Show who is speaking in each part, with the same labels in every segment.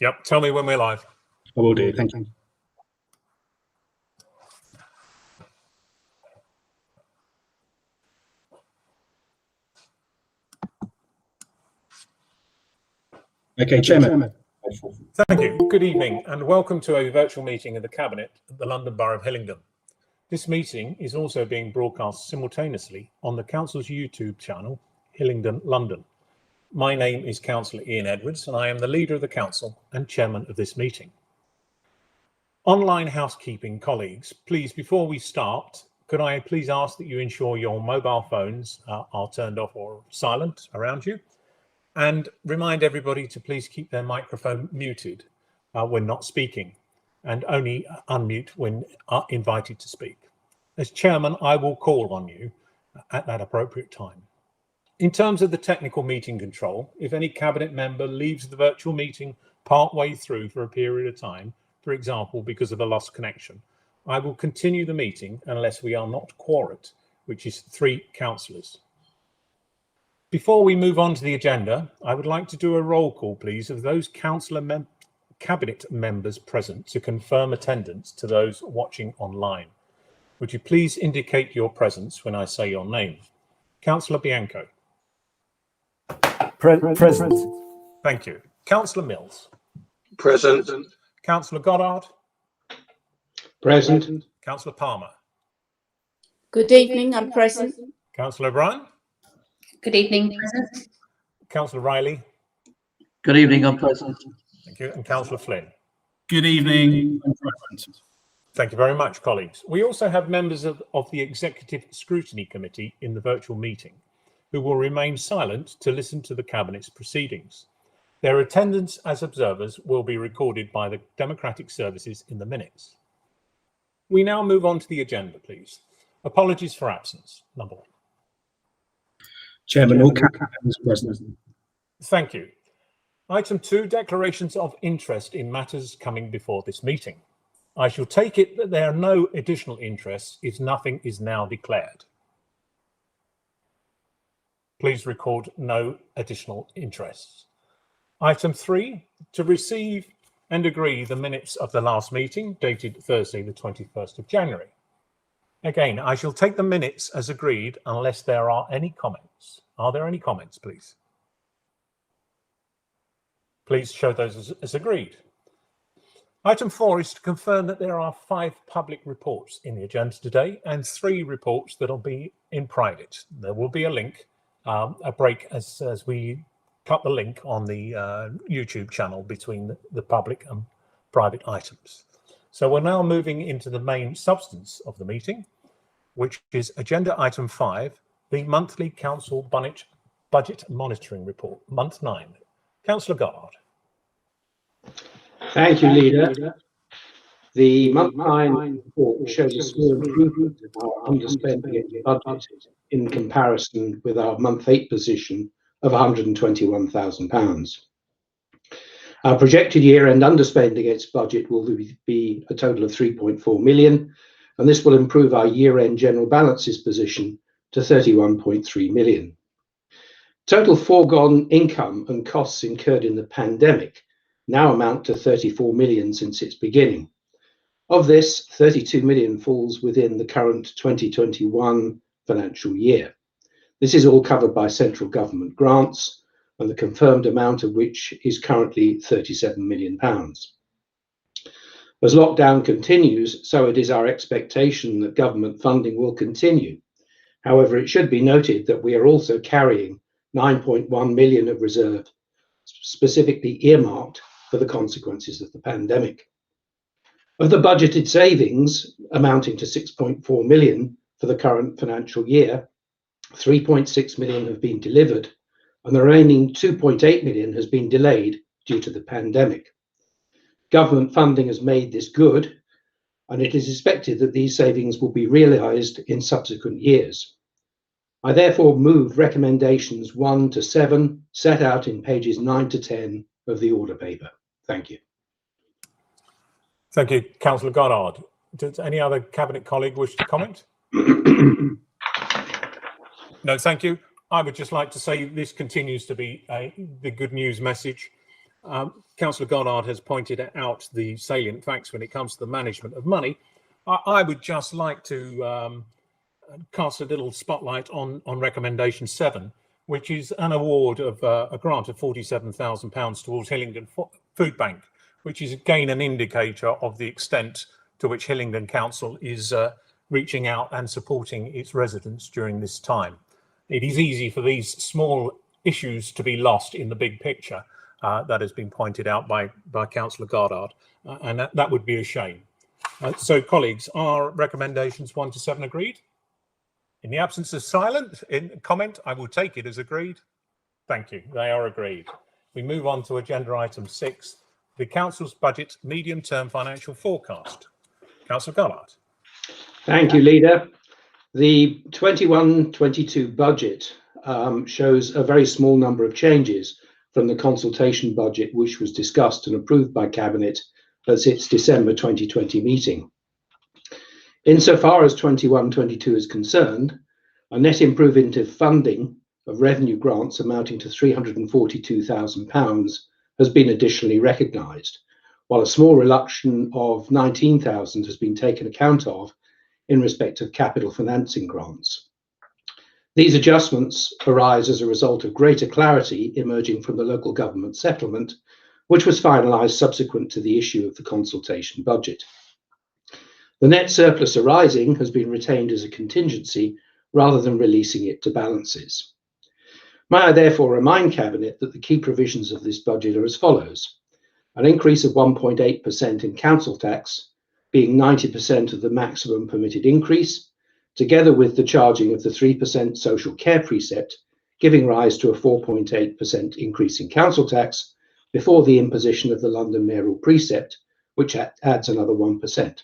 Speaker 1: Yep, tell me when we're live.
Speaker 2: I will do, thank you. Okay, Chairman.
Speaker 1: Thank you. Good evening and welcome to a virtual meeting of the Cabinet at the London Borough of Hillingdon. This meeting is also being broadcast simultaneously on the Council's YouTube channel, Hillingdon London. My name is Councillor Ian Edwards and I am the leader of the Council and Chairman of this meeting. Online housekeeping colleagues, please, before we start, could I please ask that you ensure your mobile phones are turned off or silent around you? And remind everybody to please keep their microphone muted when not speaking and only unmute when invited to speak. As Chairman, I will call on you at that appropriate time. In terms of the technical meeting control, if any Cabinet member leaves the virtual meeting partway through for a period of time, for example, because of a lost connection, I will continue the meeting unless we are not quorate, which is 3 councillors. Before we move on to the agenda, I would like to do a roll call, please, of those Cabinet members present to confirm attendance to those watching online. Would you please indicate your presence when I say your name? Councillor Bianco.
Speaker 3: Present.
Speaker 1: Thank you. Councillor Mills.
Speaker 4: Present.
Speaker 1: Councillor Goddard.
Speaker 4: Present.
Speaker 1: Councillor Palmer.
Speaker 5: Good evening, I'm present.
Speaker 1: Councillor O'Brien.
Speaker 6: Good evening, present.
Speaker 1: Councillor Riley.
Speaker 3: Good evening, I'm present.
Speaker 1: Thank you. And Councillor Flynn.
Speaker 2: Good evening, I'm present.
Speaker 1: Thank you very much, colleagues. We also have members of the Executive Scrutiny Committee in the virtual meeting who will remain silent to listen to the Cabinet's proceedings. Their attendance as observers will be recorded by the Democratic Services in the minutes. We now move on to the agenda, please. Apologies for absence, number 1.
Speaker 2: Chairman, all Cabinet members present.
Speaker 1: Thank you. Item 2, declarations of interest in matters coming before this meeting. I shall take it that there are no additional interests if nothing is now declared. Please record no additional interests. Item 3, to receive and agree the minutes of the last meeting dated Thursday the 21st of January. Again, I shall take the minutes as agreed unless there are any comments. Are there any comments, please? Please show those as agreed. Item 4 is to confirm that there are 5 public reports in the agenda today and 3 reports that will be in private. There will be a link, a break as we cut the link on the YouTube channel between the public and private items. So we're now moving into the main substance of the meeting, which is agenda item 5, the monthly council budget monitoring report, month 9. Councillor Goddard.
Speaker 4: Thank you, Leader. The month 9 report shows a small improvement in our underspending budget in comparison with our month 8 position of £121,000. Our projected year-end underspend against budget will be a total of 3.4 million, and this will improve our year-end general balances position to 31.3 million. Total foregone income and costs incurred in the pandemic now amount to 34 million since its beginning. Of this, 32 million falls within the current 2021 financial year. This is all covered by central government grants, and the confirmed amount of which is currently £37 million. As lockdown continues, so it is our expectation that government funding will continue. However, it should be noted that we are also carrying 9.1 million of reserve, specifically earmarked for the consequences of the pandemic. Of the budgeted savings amounting to 6.4 million for the current financial year, 3.6 million have been delivered, and the remaining 2.8 million has been delayed due to the pandemic. Government funding has made this good, and it is expected that these savings will be realised in subsequent years. I therefore move recommendations 1 to 7 set out in pages 9 to 10 of the order paper. Thank you.
Speaker 1: Thank you, Councillor Goddard. Does any other Cabinet colleague wish to comment? No, thank you. I would just like to say this continues to be the good news message. Councillor Goddard has pointed out the salient facts when it comes to the management of money. I would just like to cast a little spotlight on recommendation 7, which is an award of a grant of £47,000 towards Hillingdon Food Bank, which is again an indicator of the extent to which Hillingdon Council is reaching out and supporting its residents during this time. It is easy for these small issues to be lost in the big picture that has been pointed out by Councillor Goddard, and that would be a shame. So colleagues, are recommendations 1 to 7 agreed? In the absence of silent comment, I will take it as agreed. Thank you, they are agreed. We move on to agenda item 6, the Council's budget medium-term financial forecast. Councillor Goddard.
Speaker 4: Thank you, Leader. The 21-22 budget shows a very small number of changes from the consultation budget, which was discussed and approved by Cabinet at its December 2020 meeting. Insofar as 21-22 is concerned, a net improvement of funding of revenue grants amounting to £342,000 has been additionally recognised, while a small reduction of £19,000 has been taken account of in respect of capital financing grants. These adjustments arise as a result of greater clarity emerging from the local government settlement, which was finalised subsequent to the issue of the consultation budget. The net surplus arising has been retained as a contingency rather than releasing it to balances. May I therefore remind Cabinet that the key provisions of this budget are as follows: an increase of 1.8% in council tax, being 90% of the maximum permitted increase, together with the charging of the 3% social care precept, giving rise to a 4.8% increase in council tax before the imposition of the London mayoral precept, which adds another 1%.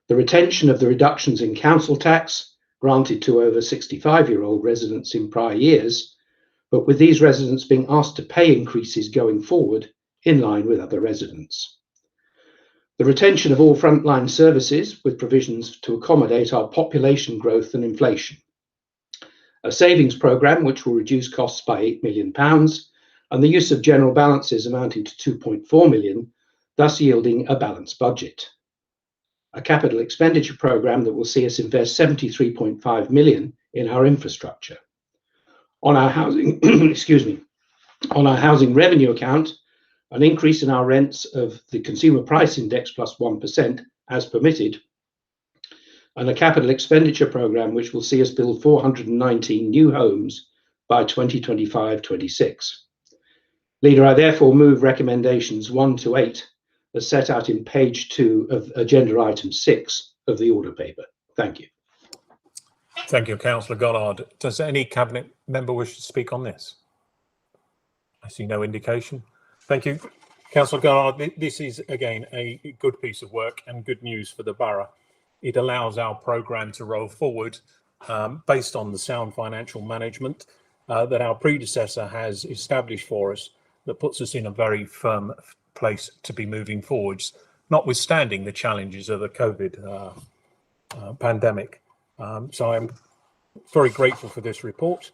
Speaker 4: The retention of the reductions in council tax granted to over 65-year-old residents in prior years, but with these residents being asked to pay increases going forward in line with other residents. The retention of all frontline services with provisions to accommodate our population growth and inflation. A savings programme which will reduce costs by £8 million, and the use of general balances amounting to £2.4 million, thus yielding a balanced budget. A capital expenditure programme that will see us invest £73.5 million in our infrastructure. On our housing, on our housing revenue account, an increase in our rents of the consumer price index plus 1% as permitted, and a capital expenditure programme which will see us build 419 new homes by 2025-26. Leader, I therefore move recommendations 1 to 8 as set out in page 2 of agenda item 6 of the order paper. Thank you.
Speaker 1: Thank you, Councillor Goddard. Does any Cabinet member wish to speak on this? I see no indication. Thank you. Councillor Goddard, this is again a good piece of work and good news for the borough. It allows our programme to roll forward based on the sound financial management that our predecessor has established for us, that puts us in a very firm place to be moving forwards, notwithstanding the challenges of the COVID pandemic. So I'm very grateful for this report.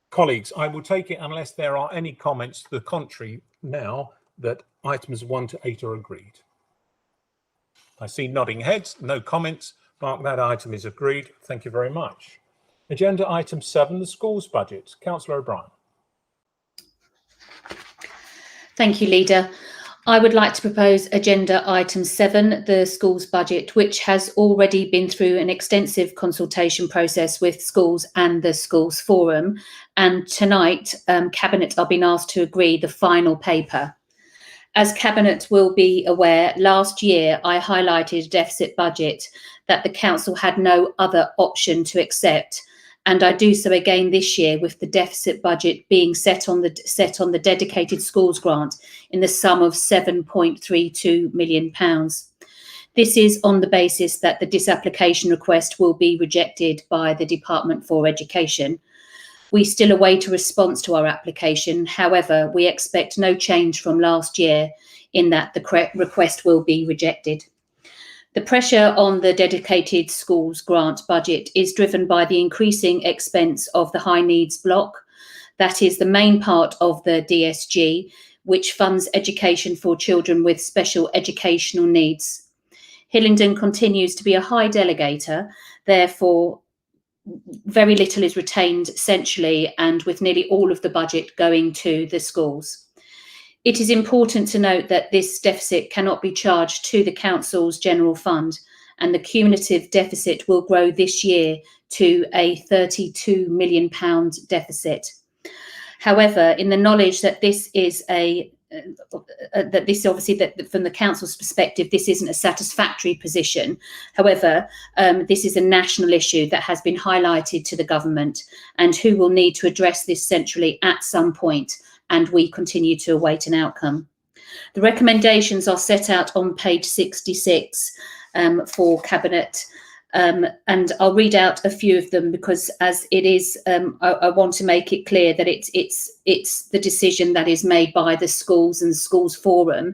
Speaker 1: Colleagues, I will take it, unless there are any comments to the contrary now, that items 1 to 8 are agreed. I see nodding heads, no comments. Mark, that item is agreed. Thank you very much. Agenda item 7, the schools budget. Councillor O'Brien.
Speaker 6: Thank you, Leader. I would like to propose agenda item 7, the schools budget, which has already been through an extensive consultation process with schools and the schools forum. And tonight, Cabinet are being asked to agree the final paper. As Cabinet will be aware, last year I highlighted a deficit budget that the council had no other option to accept. And I do so again this year with the deficit budget being set on the dedicated schools grant in the sum of £7.32 million. This is on the basis that the disapplication request will be rejected by the Department for Education. We still await a response to our application. However, we expect no change from last year in that the request will be rejected. The pressure on the dedicated schools grant budget is driven by the increasing expense of the high needs block. That is the main part of the DSG, which funds education for children with special educational needs. Hillingdon continues to be a high delegator, therefore very little is retained centrally, and with nearly all of the budget going to the schools. It is important to note that this deficit cannot be charged to the council's general fund, and the cumulative deficit will grow this year to a £32 million deficit. However, in the knowledge that this is that from the council's perspective, this isn't a satisfactory position. However, this is a national issue that has been highlighted to the government, and who will need to address this centrally at some point, and we continue to await an outcome. The recommendations are set out on page 66 for Cabinet, and I'll read out a few of them because, as it is, I want to make it clear that it's the decision that is made by the schools and the schools forum.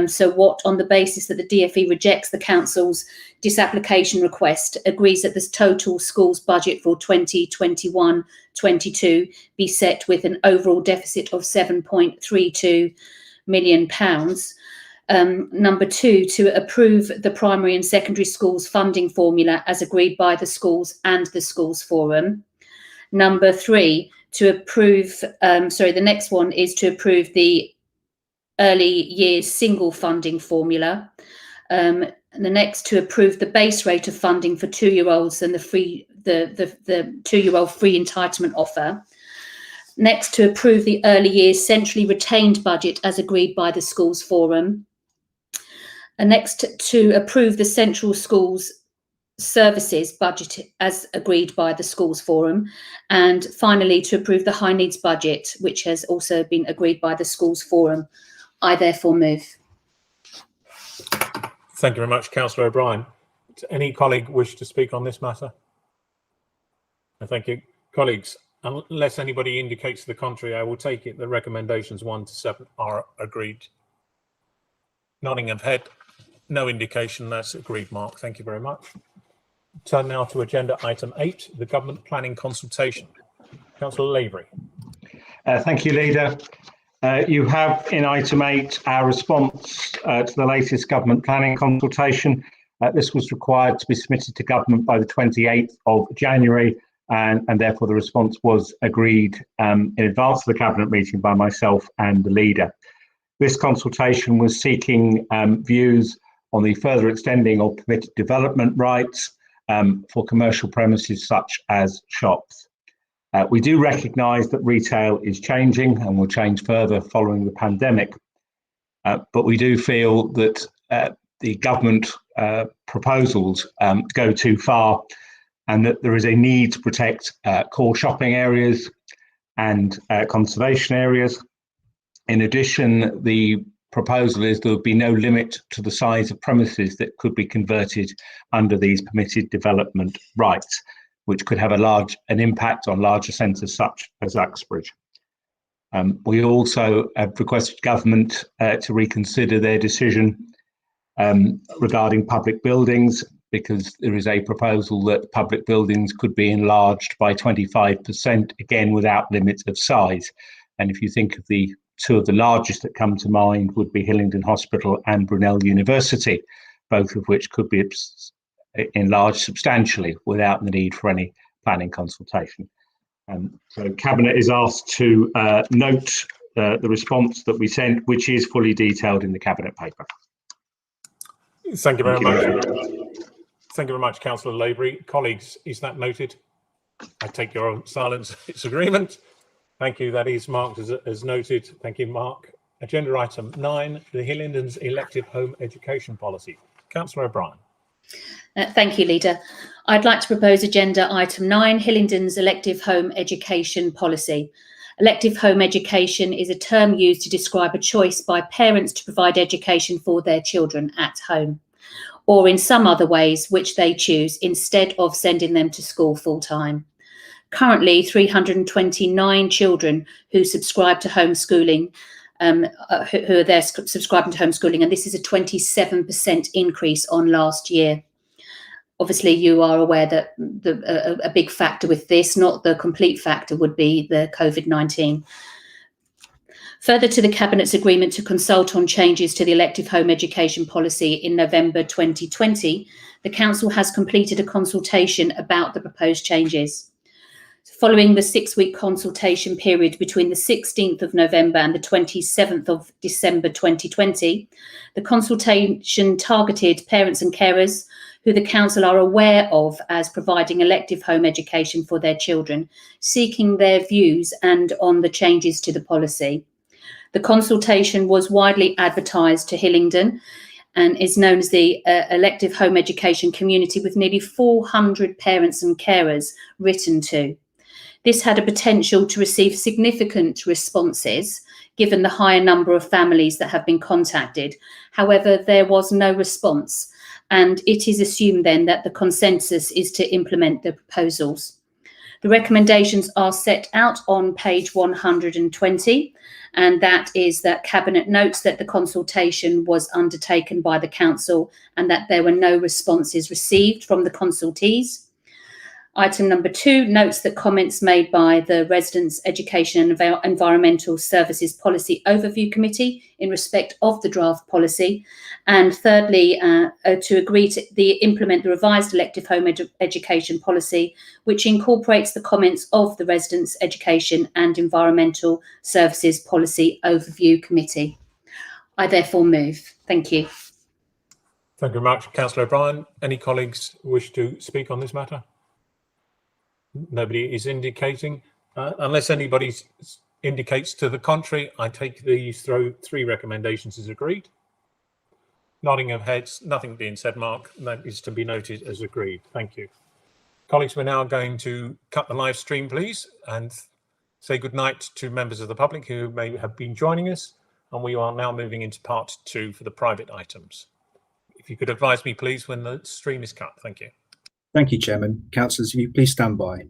Speaker 6: So what, on the basis that the DfE rejects the council's disapplication request, agrees that the total schools budget for 2021-22 be set with an overall deficit of £7.32 million. Number 2, to approve the primary and secondary schools funding formula as agreed by the schools and the schools forum. Number 3, to approve, the next one is to approve the early years single funding formula. And the next, to approve the base rate of funding for 2-year-olds and the 2-year-old free entitlement offer. Next, to approve the early years centrally retained budget as agreed by the schools forum. And next, to approve the central schools services budget as agreed by the schools forum. And finally, to approve the high needs budget, which has also been agreed by the schools forum. I therefore move.
Speaker 1: Thank you very much, Councillor O'Brien. Does any colleague wish to speak on this matter? No, thank you. Colleagues, unless anybody indicates the contrary, I will take it the recommendations 1 to 7 are agreed. Nodding of head, no indication, that's agreed, Mark. Thank you very much. Turn now to agenda item 8, the government planning consultation. Councillor Lavery.
Speaker 2: Thank you, Leader. You have in item 8 our response to the latest government planning consultation. This was required to be submitted to government by the 28th of January, and therefore the response was agreed in advance of the cabinet meeting by myself and the Leader. This consultation was seeking views on the further extending of permitted development rights for commercial premises such as shops. We do recognise that retail is changing and will change further following the pandemic, but we do feel that the government proposals go too far, and that there is a need to protect core shopping areas and conservation areas. In addition, the proposal is there would be no limit to the size of premises that could be converted under these permitted development rights, which could have an impact on larger centres such as Uxbridge. We also have requested government to reconsider their decision regarding public buildings, because there is a proposal that public buildings could be enlarged by 25%, again without limits of size. And if you think of the two of the largest that come to mind would be Hillingdon Hospital and Brunel University, both of which could be enlarged substantially without the need for any planning consultation. So Cabinet is asked to note the response that we sent, which is fully detailed in the Cabinet paper.
Speaker 1: Thank you very much. Thank you very much, Councillor Lavery. Colleagues, is that noted? I take your silence as agreement. Thank you. That is marked as noted. Thank you, Mark. Agenda item 9, the Hillingdon's elective home education policy. Councillor O'Brien.
Speaker 6: Thank you, Leader. I'd like to propose agenda item 9, Hillingdon's elective home education policy. Elective home education is a term used to describe a choice by parents to provide education for their children at home, or in some other ways which they choose, instead of sending them to school full-time. Currently, 329 children who subscribe to homeschooling, who are there subscribing to homeschooling, and this is a 27% increase on last year. Obviously, you are aware that a big factor with this, not the complete factor, would be the COVID-19. Further to the Cabinet's agreement to consult on changes to the elective home education policy in November 2020, the Council has completed a consultation about the proposed changes. Following the 6-week consultation period between the 16th of November and the 27th of December 2020, the consultation targeted parents and carers who the Council are aware of as providing elective home education for their children, seeking their views and on the changes to the policy. The consultation was widely advertised to Hillingdon and is known as the elective home education community, with nearly 400 parents and carers written to. This had a potential to receive significant responses, given the higher number of families that have been contacted. However, there was no response, and it is assumed then that the consensus is to implement the proposals. The recommendations are set out on page 120, and that is that Cabinet notes that the consultation was undertaken by the Council and that there were no responses received from the consultees. Item number 2 notes that comments made by the Residents' Education and Environmental Services Policy Overview Committee in respect of the draft policy. And thirdly, to agree to implement the revised elective home education policy, which incorporates the comments of the Residents' Education and Environmental Services Policy Overview Committee. I therefore move. Thank you.
Speaker 1: Thank you very much, Councillor O'Brien. Any colleagues wish to speak on this matter? Nobody is indicating. Unless anybody indicates to the contrary, I take these 3 recommendations as agreed. Nodding of heads, nothing being said, Mark. That is to be noted as agreed. Thank you. Colleagues, we're now going to cut the live stream, please, and say good night to members of the public who may have been joining us. And we are now moving into part 2 for the private items. If you could advise me, please, when the stream is cut. Thank you.
Speaker 7: Thank you, Chairman. Councillors, if you please stand by.